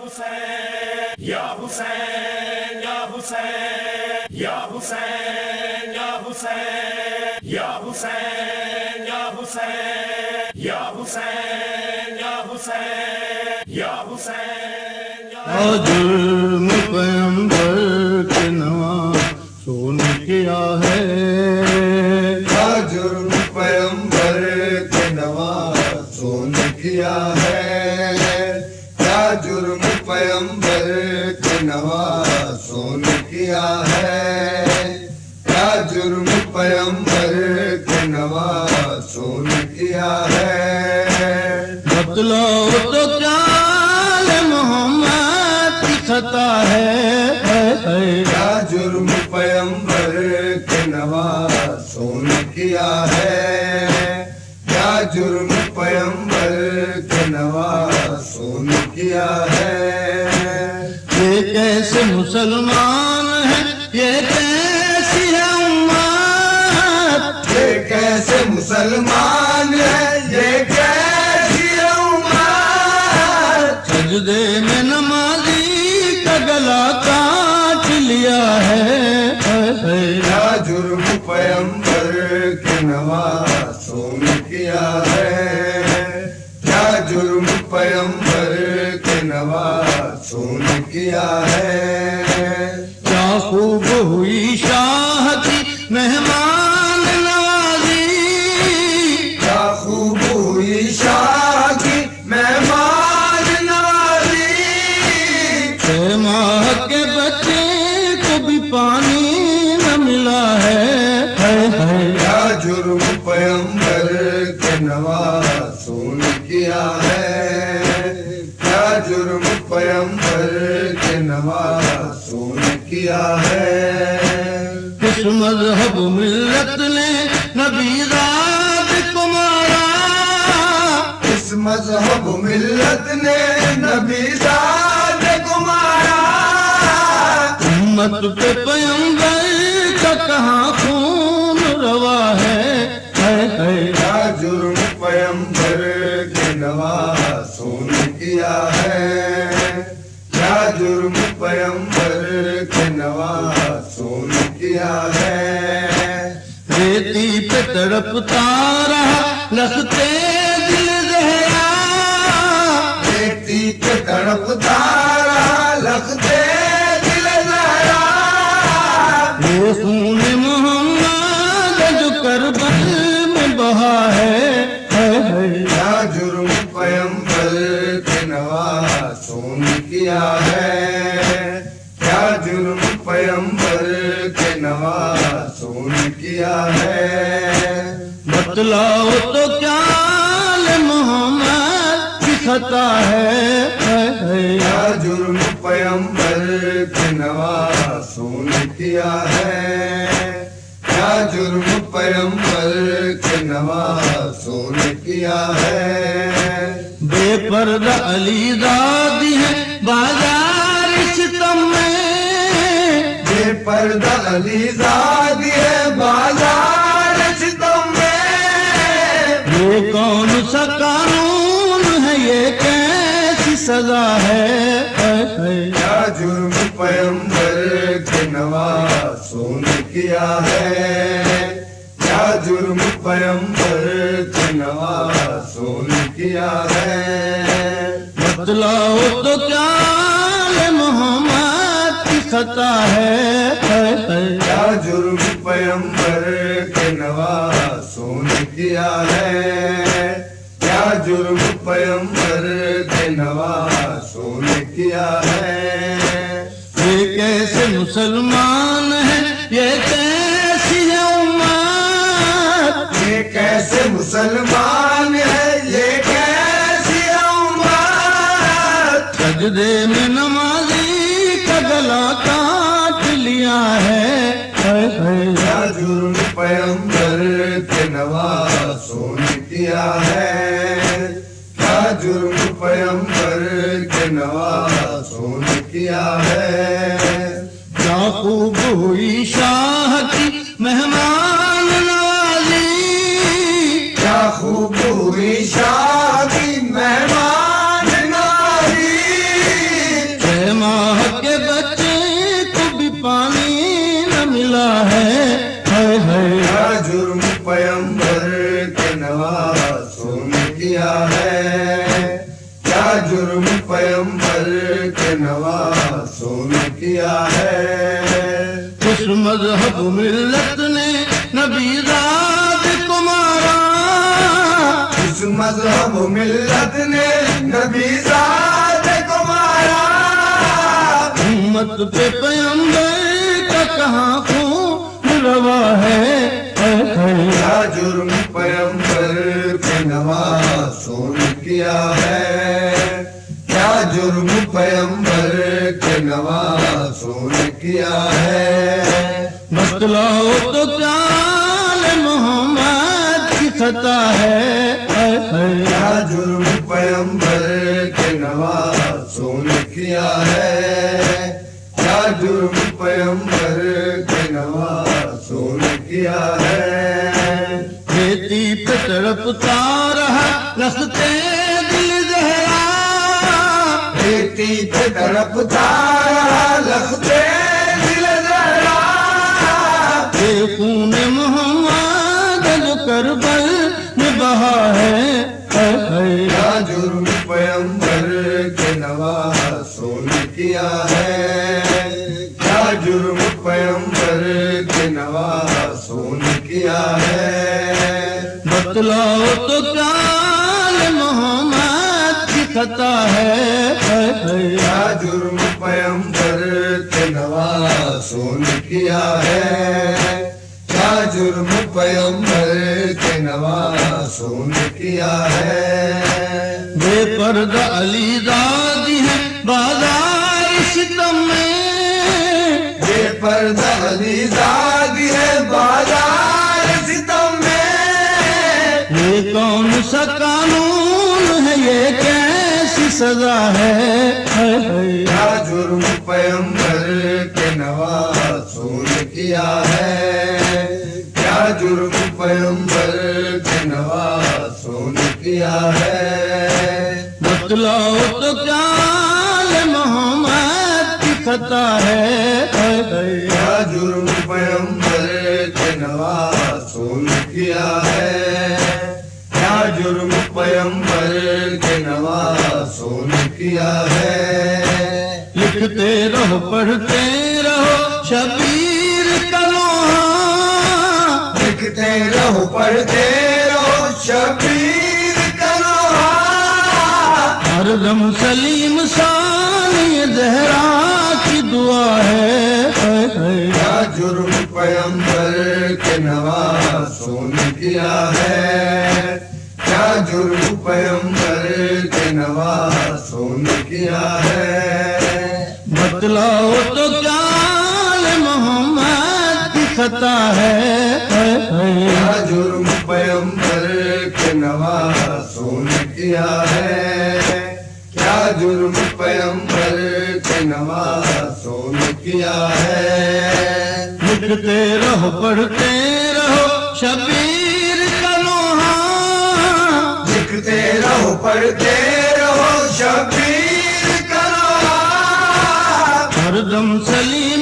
Hussein, Ya Hussein, Ya Hussein, Ya Hussein, Ya Hussein, Ya Hussein, Ya Hussein, Ya Hussein, Ya Hussein, Ya Hussein, Ya جرم پیغمبر کے نوازوں نے کیا ہے، جرم پیغمبر کے نوازوں نے کیا ہے، کیا جرم پیغمبر کے نوازوں نے کیا ہے، کیا جرم پیغمبر کے نوازوں نے کیا ہے، بتلاؤ تو کیا محمد کی خطا ہے، کیا جرم پیغمبر کے نوازوں نے کیا ہے، کیا جرم پیغمبر کے نوازوں نے کیا ہے، یہ کیسے مسلمان ہے، یہ کیسی ہے امت، یہ کیسے مسلمان ہے، یہ کیسی ہے امت، سجدے میں نمازی کا گلا کاٹ لیا ہے، کیا جرم پیغمبر کے نوازوں نے کیا ہے، کیا جرم پیغمبر کے نوازوں نے کیا ہے، کیا خوب ہوئی شاہ کی مہمان نوازی، کیا خوب ہوئی شاہ کی مہمان نوازی، 6 ماہ کے بچے کو بھی پانی نہ ملا ہے، کیا جرم پیغمبر کے نوازوں نے کیا ہے، کیا جرم پیغمبر کے نوازوں نے کیا ہے، کس مذہب ملت نے نبی ذات کو مارا، اس مذہب ملت نے نبی ذات کو مارا، امت پہ پیغمبر کا کہاں خون روا ہے، کیا جرم پیغمبر کے نوازوں نے کیا ہے، کیا جرم پیغمبر کے نوازوں نے کیا ہے، ریتی پہ تڑپتا رہا لختے دل زہرا، ریتی پہ تڑپتا رہا لختے دل زہرا، یہ خون محمد جو کربل میں بہا ہے، کیا جرم پیغمبر کے نوازوں نے کیا ہے، کیا جرم پیغمبر کے نوازوں نے کیا ہے، بتلاؤ تو کیا محمد کی خطا ہے، کیا جرم پیغمبر کے نوازوں نے کیا ہے، کیا جرم پیغمبر کے نوازوں نے کیا ہے، بے پردہ علی زادی ہے بازار ستم میں، بے پردہ علی زادی ہے بازار ستم میں، یہ کون سا قانون ہے، یہ کیسی سزا ہے، کیا جرم پیغمبر کے نوازوں نے کیا ہے، کیا جرم پیغمبر کے نوازوں نے کیا ہے، بتلاؤ تو کیا محمد کی خطا ہے، کیا جرم پیغمبر کے نوازوں نے کیا ہے، کیا جرم پیغمبر کے نوازوں نے کیا ہے، یہ کیسے مسلمان ہے، یہ کیسی ہے امت، یہ کیسے مسلمان ہے، یہ کیسی ہے امت، سجدے میں نمازی کا گلا کاٹ لیا ہے، کیا جرم پیغمبر کے نوازوں نے کیا ہے، کیا جرم پیغمبر کے نوازوں نے کیا ہے، کیا خوب ہوئی شاہ کی مہمان نوازی، کیا خوب ہوئی شاہ کی مہمان نوازی، کیا جرم پیغمبر کے نواسوں نے کیا ہے؟ اس مذہب ملت نے نبی زاد کو مارا، اس مذہب ملت نے نبی زاد کو مارا، امت پہ پیغمبر کا کہاں خون روا ہے، کیا جرم پیغمبر کے نواسوں نے کیا ہے؟ کیا جرم پیغمبر کے نواسوں نے کیا ہے؟ بتلاؤ تو کیا محمد کی خطا ہے، کیا جرم پیغمبر کے نواسوں نے کیا ہے؟ کیا جرم پیغمبر کے نواسوں نے کیا ہے؟ کھیتی پہ تڑپتا رہا رکھتے دل زہرا، کھیتی پہ تڑپتا رہا لختے دل زہرا، یہ خون محمد جو کربل میں بہا ہے، کیا جرم پیغمبر کے نواسوں نے کیا ہے؟ کیا جرم پیغمبر کے نواسوں نے کیا ہے؟ بتلاؤ تو کیا محمد کی خطا ہے، کیا جرم پیغمبر کے نواسوں نے کیا ہے؟ کیا جرم پیغمبر کے نواسوں نے کیا ہے؟ بے پردہ علی دادی ہے بازار ستم میں، بے پردہ علی زادی ہے بازار ستم میں، یہ کون سا قانون ہے، یہ کیسی سزا ہے، کیا جرم پیغمبر کے نواسوں نے کیا ہے؟ کیا جرم پیغمبر کے نواسوں نے کیا ہے؟ بتلاؤ تو کیا محمد کی خطا ہے، کیا جرم پیغمبر کے نواسوں نے کیا ہے؟ کیا جرم پیغمبر کے نواسوں نے کیا ہے؟ لکھتے رہو پڑھتے رہو شبیر کا لوہا، لکھتے رہو پڑھتے رہو شبیر کا لوہا، ہر دم سلیم ثانی زہرا کی دعا ہے، کیا جرم پیغمبر کے نواسوں نے کیا ہے؟ کیا جرم پیغمبر کے نواسوں نے کیا ہے؟ بتلاؤ تو کیا محمد کی خطا ہے، کیا جرم پیغمبر کے نواسوں نے کیا ہے؟ کیا جرم پیغمبر کے نواسوں نے کیا ہے؟ لکھتے رہو پڑھتے رہو شبیر کا لوہا، لکھتے رہو پڑھتے رہو شبیر کا لوہا، ہر دم سلیم